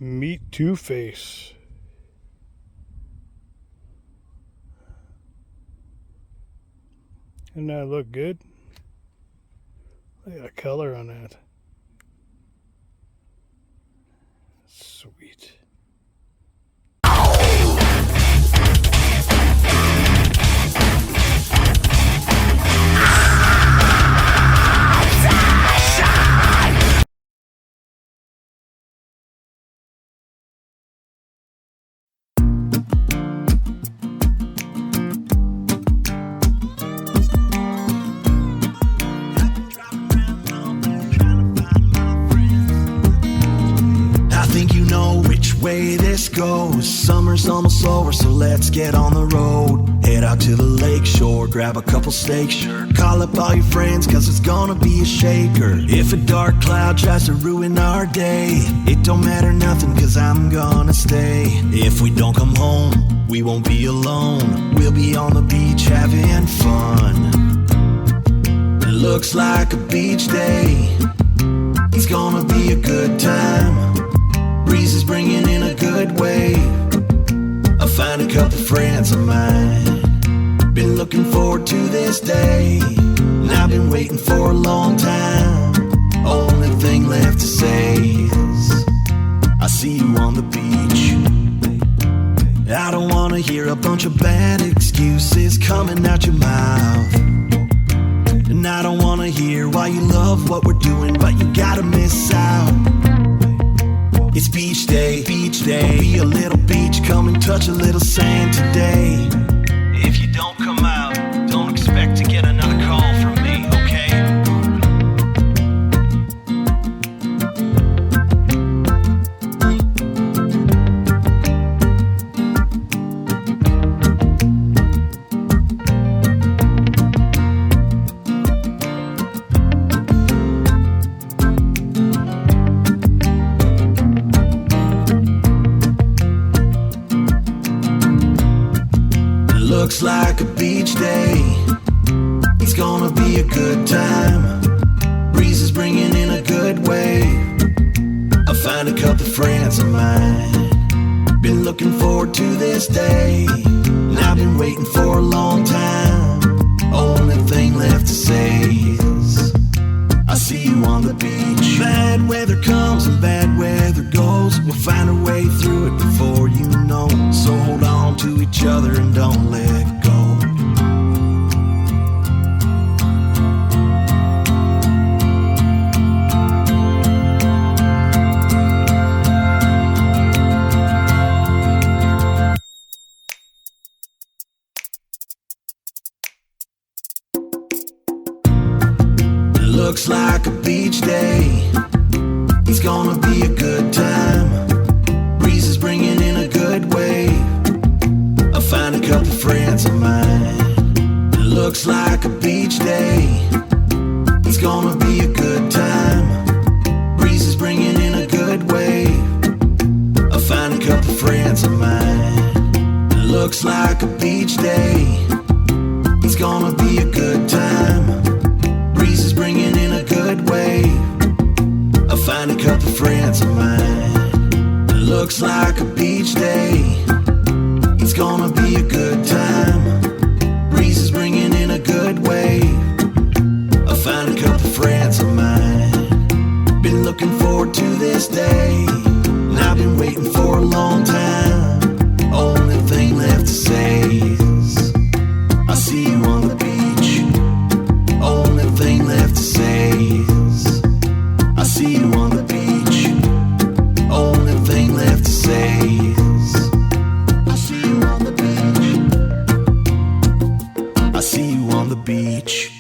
Meet Two-Face. Doesn't that look good? Look at the color on that. Sweet. Way this goes. Summer's almost over, so let's get on the road. Head out to the lake shore, grab a couple steaks. Call up all your friends, cause it's gonna be a shaker. If a dark cloud tries to ruin our day, it don't matter nothing, cause I'm gonna stay. If we don't come home, we won't be alone. We'll be on the beach having fun. It looks like a beach day. It's gonna be a good time. Breeze is bringing in a good wave. I'll find a couple friends of mine. Been looking forward to this day, and I've been waiting for a long time. Only thing left to say is I see you on the beach. I don't wanna hear a bunch of bad excuses coming out your mouth. And I don't wanna hear why you love what we're doing, but you gotta miss out. It's beach day, be a little beach, come and touch a little sand today. If you don't come out, don't expect to get another call from me, okay? Looks like a beach day. It's gonna be a good time. Breeze is bringing in a good wave. I'll find a couple friends of mine. Been looking forward to this day, and I've been waiting for a long time. Only thing left to say is I see you on the beach. Bad weather comes and bad weather goes. We'll find a way through it before you know. So hold on to each other and don't let go. Looks like a beach day. It's gonna be a good time. Breeze is bringing in a good wave. I'll find a couple friends of mine. Looks like a beach day. It's gonna be a good time. Breeze is bringing in a good wave. I'll find a couple friends of mine. Looks like a beach day. It's gonna be a good time. Breeze is bringing in a good wave. I'll find a couple friends of mine. Looks like a beach day. It's gonna be a good time. Breeze is bringing in a good wave. I'll find a couple friends of mine. Been looking forward to this day, and I've been waiting for a long time. Only thing left to say is I see you on the beach. Only thing left to say is I see you on the beach. Only thing left to say is I see you on the beach. I see you on the beach.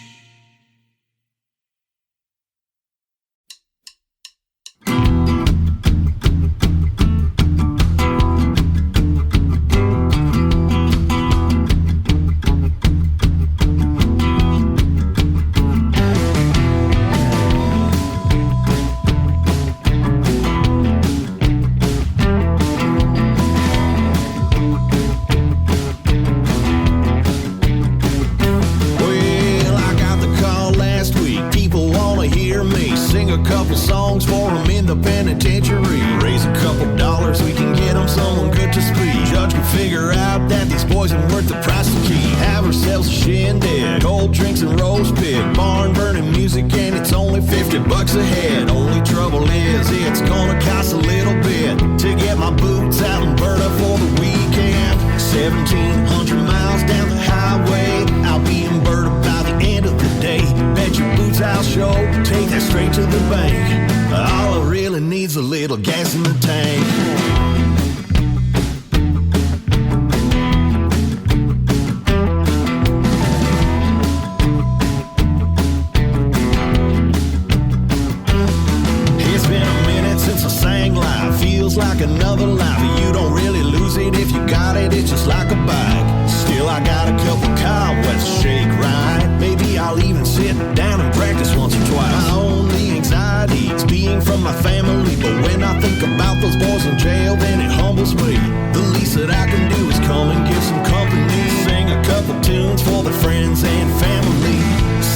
poison worth the price to keep. Have ourselves a shindig, cold drinks and roast pig, barn burning music, and it's only $50 a head. Only trouble is it's gonna cost a little bit to get my boots out and burn up for the weekend. 1,700 miles down the highway, I'll be in Berta by the end of the day. Bet your boots I'll show, take that straight to the bank. All I really need's a little gas in the tank. Like another life, but you don't really lose it if you got it. It's just like a bike. Still, I got a couple cobwebs to shake right. Maybe I'll even sit down and practice once or twice. My only anxiety is being from my family, but when I think about those boys in jail, then it humbles me. The least that I can do is come and give some company, sing a couple tunes for the friends and family.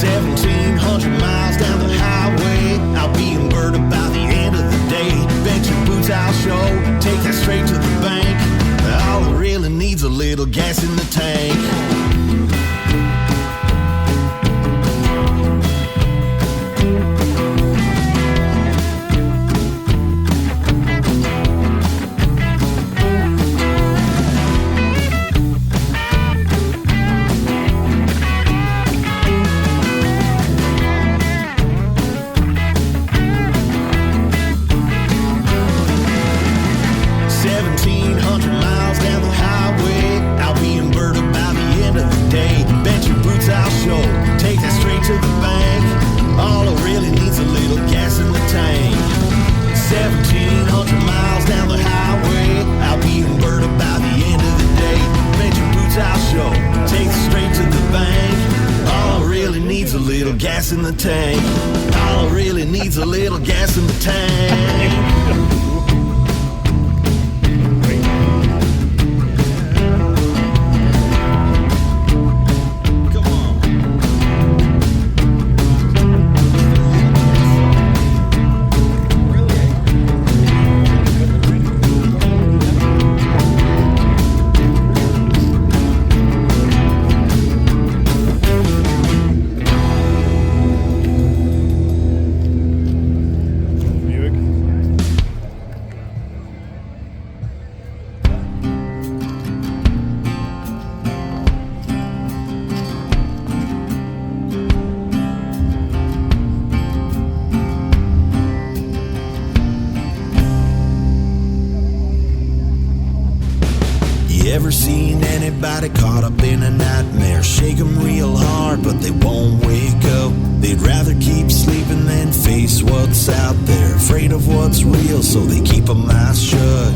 1,700 miles down the highway, I'll be in Berta by the end of the day. Bet your boots I'll show, take that straight to the bank. All it really needs a little gas in the tank. 1,700 miles down the highway, I'll be in Berta by the end of the day. Bet your boots I'll show, take that straight to the bank. All it really needs a little gas in the tank. 1,700 miles down the highway, I'll be in Berta by the end of the day. Bet your boots I'll show, take it straight to the bank. All it really needs a little gas in the tank. All it really needs a little gas in the tank. Ever seen anybody caught up in a nightmare? Shake them real hard, but they won't wake up. They'd rather keep sleeping than face what's out there. Afraid of what's real, so they keep a mouth shut.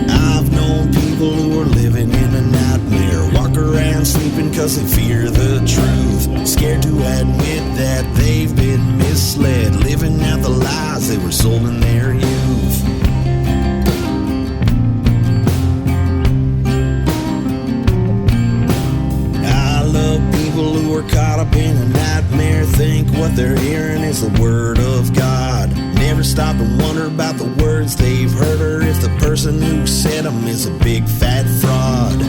I've known people who are living in a nightmare, walk around sleeping cause they fear the truth, scared to admit that they've been misled, living out the lies they were sold in their youth. I love people who are caught up in a nightmare, think what they're hearing is the word of God, never stop and wonder about the words they've heard, or if the person who said them is a big fat fraud.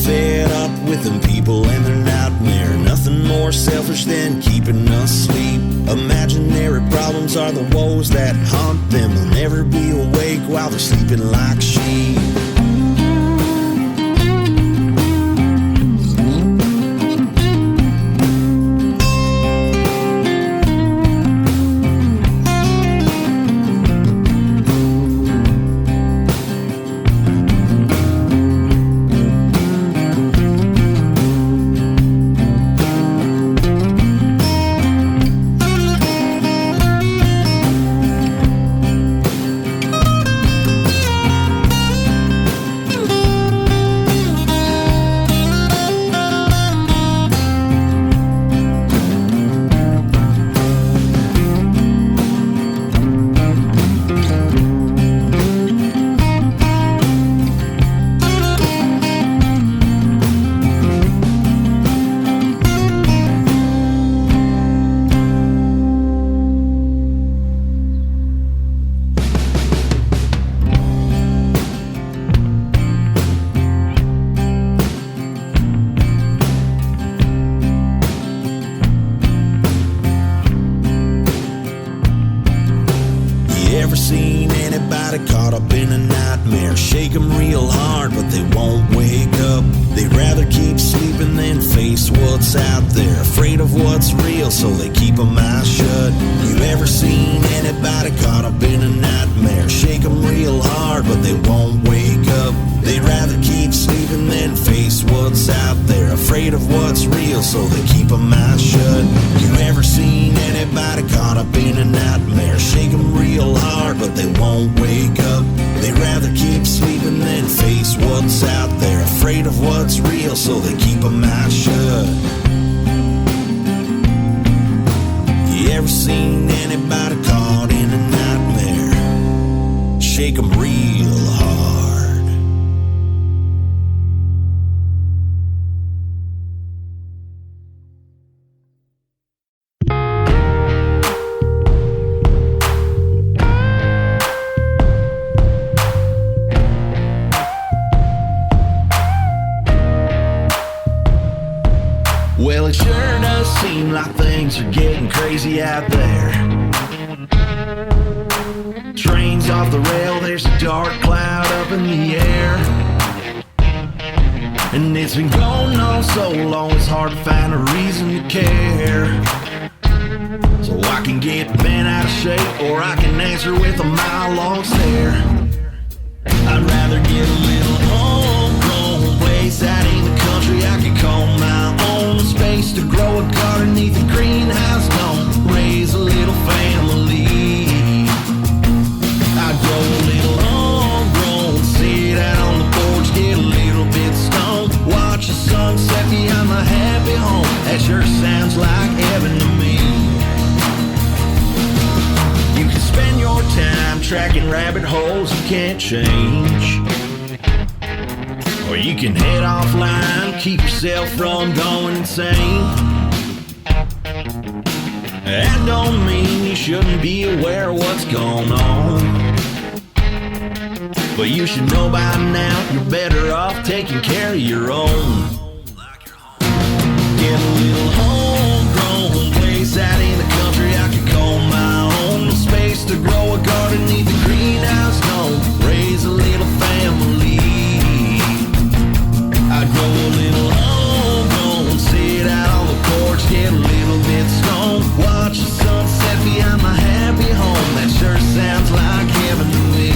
Fed up with them people and their nightmare. Nothing more selfish than keeping us asleep. Imaginary problems are the woes that haunt them. They'll never be awake while they're sleeping like sheep. real hard, but they won't wake up. They'd rather keep sleeping than face what's out there. Afraid of what's real, so they keep a mouth shut. You ever seen anybody caught up in a nightmare? Shake them real hard, but they won't wake up. They'd rather keep sleeping than face what's out there. Afraid of what's real, so they keep a mouth shut. You ever seen anybody caught up in a nightmare? Shake them real hard, but they won't wake up. They'd rather keep sleeping than face what's out there. Afraid of what's real, so they keep a mouth shut. You ever seen anybody caught in a nightmare? Shake them real hard. Well, it sure does seem like things are getting crazy out there. Trains off the rail, there's a dark cloud up in the air. And it's been going on so long, it's hard to find a reason to care. So I can get bent out of shape, or I can answer with a mile-long stare. I'd rather get a little homegrown place out in the country I can call my own. Space to grow a garden neath a greenhouse dome, raise a little family. I'd grow a little homegrown, sit out on the porch, get a little bit stoned, watch the sunset behind my happy home. That sure sounds like heaven to me. You can spend your time tracking rabbit holes you can't change, or you can head offline, keep yourself from going insane. That don't mean you shouldn't be aware of what's going on, but you should know by now you're better off taking care of your own. Get a little homegrown place out in the country I can call my own. Space to grow a garden neath the greenhouse dome, raise a little family. I'd grow a little homegrown, sit out on the porch, get a little bit stoned, watch the sunset behind my happy home. That sure sounds like heaven to me.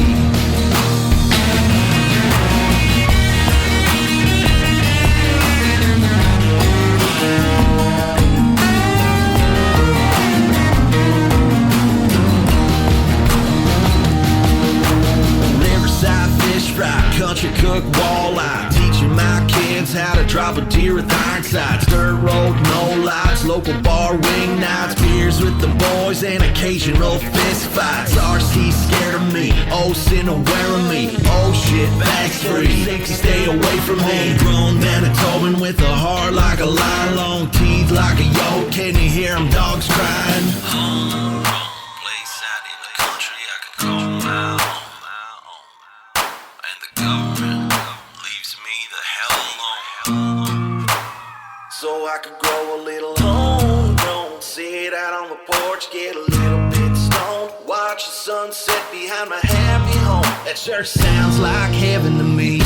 Riverside fish fry, country cook walleye, teaching my kids how to drop a deer with iron sights. Dirt road, no lights, local bar wing nights, beers with the boys and occasional fist fights. RC scared of me, oh sin aware of me, oh shit, bags free, 60 stay away from me. Grown Manitoban with a heart like a lion, long teeth like a yoke, can you hear them dogs crying? Homegrown place out in the country I can call my own, and the government leaves me the hell alone. So I could grow a little homegrown, sit out on the porch, get a little bit stoned, watch the sunset behind my happy home. That sure sounds like heaven to me.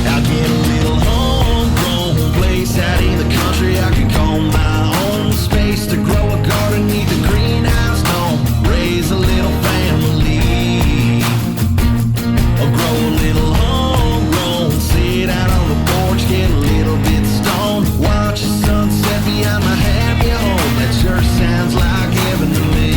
I'll get a little homegrown place out in the country I can call my own. Space to grow a garden neath the greenhouse dome, raise a little family. I'll grow a little homegrown, sit out on the porch, get a little bit stoned, watch the sunset behind my happy home. That sure sounds like heaven to me.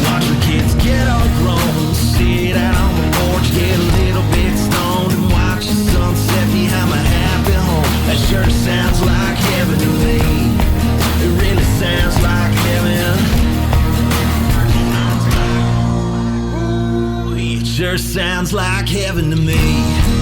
Watch the kids get all grown, sit out on the porch, get a little bit stoned, and watch the sunset behind my happy home. That sure sounds like heaven to me. It really sounds like heaven. Ooh, it sure sounds like heaven to me.